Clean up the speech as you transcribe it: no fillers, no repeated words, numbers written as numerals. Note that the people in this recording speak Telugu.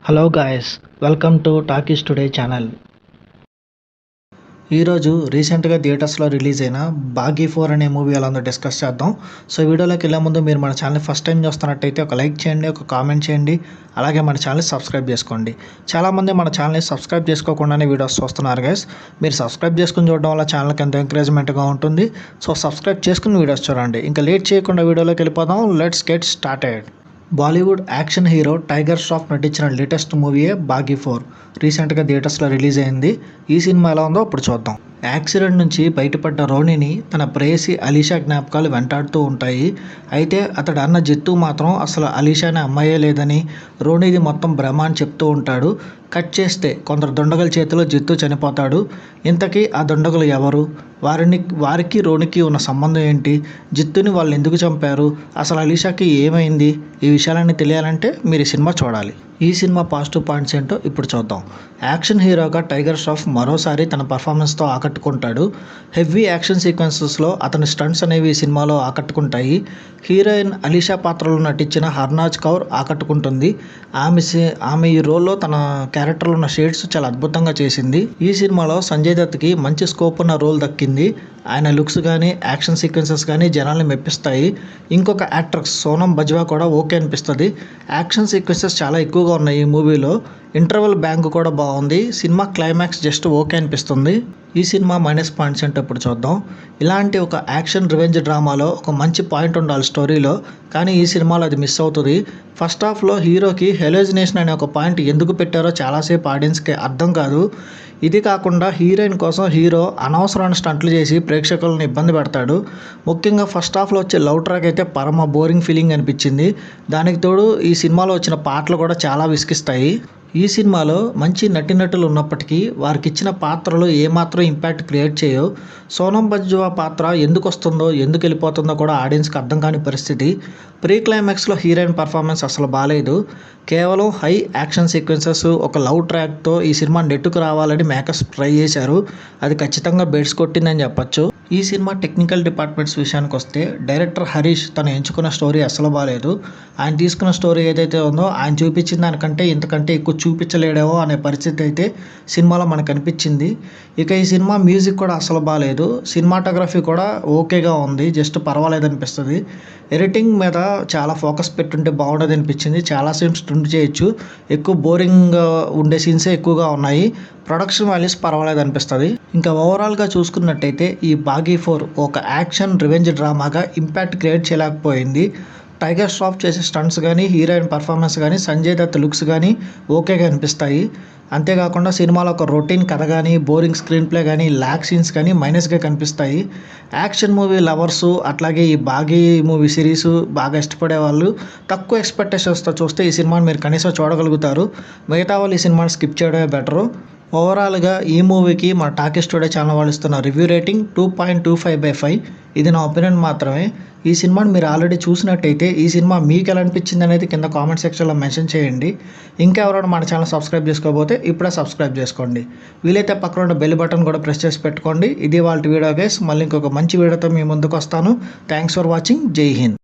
Hello guys, welcome to talkies today channel. ఈరోజు రీసెంట్గా థియేటర్స్లో రిలీజ్ అయిన బాగీ 4 అనే మూవీ ఎలా ఉందో డిస్కస్ చేద్దాం. సో వీడియోలోకి వెళ్ళే ముందు మీరు మన ఛానల్ ఫస్ట్ టైం చూస్తున్నట్టయితే ఒక లైక్ చేయండి, ఒక కామెంట్ చేయండి, అలాగే మన ఛానల్ సబ్స్క్రైబ్ చేసుకోండి. చాలామంది మన ఛానల్ని సబ్స్క్రైబ్ చేసుకోకుండానే వీడియోస్ చూస్తున్నారు గైస్. మీరు సబ్స్క్రైబ్ చేసుకుని చూడడం వల్ల ఛానల్కి ఎంతో ఎంకరేజ్మెంట్గా ఉంటుంది. సో సబ్స్క్రైబ్ చేసుకుని వీడియోస్ చూడండి. ఇంకా లేట్ చేయకుండా వీడియోలోకి వెళ్ళిపోదాం. Let's get started. Bollywood action hero tiger Shroff నటించిన లేటెస్ట్ మూవీయే బాగీ 4 రీసెంట్గా థియేటర్స్లో రిలీజ్ అయింది. ఈ సినిమా ఎలా ఉందో ఇప్పుడు చూద్దాం. యాక్సిడెంట్ నుంచి బయటపడ్డ రోనీని తన ప్రేయసి అలీషా జ్ఞాపకాలు వెంటాడుతూ ఉంటాయి. అయితే అతడు అన్న జిత్తు మాత్రం అసలు అలీషానే అమ్మాయే లేదని, రోనీది మొత్తం భ్రమ అని చెప్తూ ఉంటాడు. కట్ చేస్తే కొందరు దుండగుల చేతిలో జిత్తు చనిపోతాడు. ఇంతకీ ఆ దుండగులు ఎవరు, వారికి రోనికి ఉన్న సంబంధం ఏంటి, జిత్తుని వాళ్ళు ఎందుకు చంపారు, అసలు అలీషాకి ఏమైంది, ఈ విషయాలన్నీ తెలియాలంటే మీరు ఈ సినిమా చూడాలి. ఈ సినిమా పాజిటివ్ పాయింట్స్ ఏంటో ఇప్పుడు చూద్దాం. యాక్షన్ హీరోగా టైగర్ ష్రాఫ్ మరోసారి తన పర్ఫార్మెన్స్తో ఆకట్టుకుంటాడు. హెవీ యాక్షన్ సీక్వెన్సెస్లో అతని స్టంట్స్ అనేవి ఈ సినిమాలో ఆకట్టుకుంటాయి. హీరోయిన్ అలీషా పాత్రలో నటించిన హర్నాజ్ కౌర్ ఆకట్టుకుంటుంది. ఆమె ఈ రోల్లో తన క్యారెక్టర్లో ఉన్న షేడ్స్ చాలా అద్భుతంగా చేసింది. ఈ సినిమాలో సంజయ్ దత్కి మంచి స్కోప్ ఉన్న రోల్ దక్కింది. ఆయన లుక్స్ కానీ యాక్షన్ సీక్వెన్సెస్ కానీ జనాల్ని మెప్పిస్తాయి. ఇంకొక యాక్ట్రెస్ సోనం బజ్వా కూడా ఓకే అనిపిస్తుంది. యాక్షన్ సీక్వెన్సెస్ చాలా ఎక్కువగా ఉన్నాయి ఈ మూవీలో. ఇంటర్వెల్ బ్యాంక్ కూడా బాగుంది. సినిమా క్లైమాక్స్ జస్ట్ ఓకే అనిపిస్తుంది. ఈ సినిమా మైనస్ పాయింట్స్ ఏంటో ఇప్పుడు చూద్దాం. ఇలాంటి ఒక యాక్షన్ రివెంజ్ డ్రామాలో ఒక మంచి పాయింట్ ఉండాలి స్టోరీలో, కానీ ఈ సినిమాలో అది మిస్ అవుతుంది. ఫస్ట్ హాఫ్లో హీరోకి హెలోజినేషన్ అనే ఒక పాయింట్ ఎందుకు పెట్టారో చాలాసేపు ఆడియన్స్కి అర్థం కాదు. ఇది కాకుండా హీరోయిన్ కోసం హీరో అనవసరమైన స్టంట్లు చేసి ప్రేక్షకులను ఇబ్బంది పెడతాడు. ముఖ్యంగా ఫస్ట్ హాఫ్లో వచ్చే లవ్ ట్రాక్ అయితే పరమ బోరింగ్ ఫీలింగ్ అనిపించింది. దానికి తోడు ఈ సినిమాలో వచ్చిన పాటలు కూడా చాలా విసిగిస్తాయి. ఈ సినిమాలో మంచి నటీనటులు ఉన్నప్పటికీ వారికి ఇచ్చిన పాత్రలు ఏమాత్రం ఇంపాక్ట్ క్రియేట్ చేయవు. సోనం బజ్వా పాత్ర ఎందుకు వస్తుందో ఎందుకు వెళ్ళిపోతుందో కూడా ఆడియన్స్కి అర్థం కాని పరిస్థితి. ప్రీ క్లైమాక్స్లో హీరోయిన్ పర్ఫార్మెన్స్ అసలు బాగాలేదు. కేవలం హై యాక్షన్ సీక్వెన్సెస్, ఒక లవ్ ట్రాక్తో ఈ సినిమా నెట్టుకు రావాలని మేకర్స్ ట్రై చేశారు. అది ఖచ్చితంగా బెడ్స్ కొట్టిందని చెప్పొచ్చు. ఈ సినిమా టెక్నికల్ డిపార్ట్మెంట్స్ విషయానికి వస్తే డైరెక్టర్ హరీష్ తను ఎంచుకున్న స్టోరీ అసలు బాగాలేదు. ఆయన తీసుకున్న స్టోరీ ఏదైతే ఉందో ఆయన చూపించిన దానికంటే ఇంతకంటే ఎక్కువ చూపించలేడేమో అనే పరిస్థితి అయితే సినిమాలో మనకు అనిపించింది. ఇక ఈ సినిమా మ్యూజిక్ కూడా అసలు బాగాలేదు. సినిమాటోగ్రఫీ కూడా ఓకేగా ఉంది, జస్ట్ పర్వాలేదు అనిపిస్తుంది. ఎడిటింగ్ మీద చాలా ఫోకస్ పెట్టుంటే బాగుండదు అనిపించింది. చాలా సీన్స్ ట్రిమ్ చేయొచ్చు. ఎక్కువ బోరింగ్గా ఉండే సీన్సే ఎక్కువగా ఉన్నాయి. ప్రొడక్షన్ వాల్యూస్ పర్వాలేదు అనిపిస్తుంది. ఇంకా ఓవరాల్గా చూసుకున్నట్టయితే ఈ బాగీ 4 ఒక యాక్షన్ రివెంజ్ డ్రామాగా ఇంపాక్ట్ క్రియేట్ చేయలేకపోయింది. టైగర్ ష్రాఫ్ చేసే స్టంట్స్ కానీ, హీరోయిన్ పర్ఫార్మెన్స్ కానీ, సంజయ్ దత్ లుక్స్ కానీ ఓకేగా అనిపిస్తాయి. అంతేకాకుండా సినిమాలో ఒక రొటీన్ కథ కానీ, బోరింగ్ స్క్రీన్ ప్లే కానీ, ల్యాక్ సీన్స్ కానీ మైనస్గా కనిపిస్తాయి. యాక్షన్ మూవీ లవర్సు అట్లాగే ఈ బాగీ మూవీ సిరీస్ బాగా ఇష్టపడే వాళ్ళు తక్కువ ఎక్స్పెక్టేషన్స్తో చూస్తే ఈ సినిమాని మీరు కనీసం చూడగలుగుతారు. మిగతా వాళ్ళు ఈ సినిమాని స్కిప్ చేయడమే బెటరు. ఓవరాల్గా ఈ మూవీకి మన టాకీస్ టుడే ఛానల్ వాళ్ళు ఇస్తున్న రివ్యూ రేటింగ్ 2.25/5. ఇది నా ఒపీనియన్ మాత్రమే. ఈ సినిమాని మీరు ఆల్రెడీ చూసినట్టయితే ఈ సినిమా మీకు ఎలా అనిపించింది అనేది కింద కామెంట్ సెక్షన్లో మెన్షన్ చేయండి. ఇంకా ఎవరైనా మన ఛానల్ సబ్స్క్రైబ్ చేసుకోకపోతే ఇప్పుడే సబ్స్క్రైబ్ చేసుకోండి. వీలైతే పక్కన ఉన్న బెల్ బటన్ కూడా ప్రెస్ చేసి పెట్టుకోండి. ఇది వాళ్ళ వీడియో గైస్. మళ్ళీ ఇంకొక మంచి వీడియోతో మీ ముందుకు వస్తాను. Thanks for watching. జై హింద్.